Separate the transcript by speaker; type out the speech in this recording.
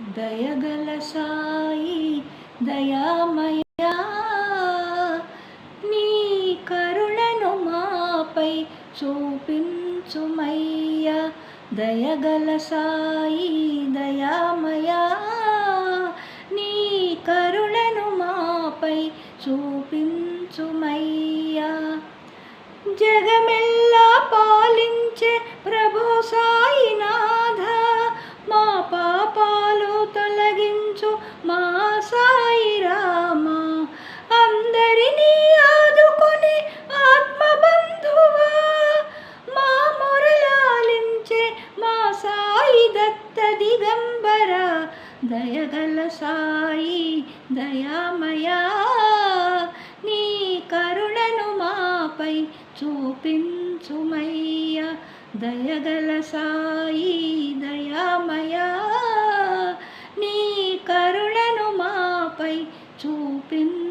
Speaker 1: దయగల సాయి దయామయా, నీ కరుణను మాపై చూపించుమయ్యా. దయగల సాయి దయామయా, నీ కరుణను మాపై చూపించుమయ్యా. జగమెల్లా పాలించే ప్రభు సాయినాథ, మా పాపాలు తొలగించు మా సాయి రామ. అందరినీ ఆదుకొని ఆత్మబంధువా, మా మొరలాలించే మా సాయి దత్త దిగంబర. దయగల సాయి దయామయా, నీ కరుణను మాపై చూపించుమయ్యా. దయగల సాయి దయామయా, నీ కరుణను మాపై చూపించు.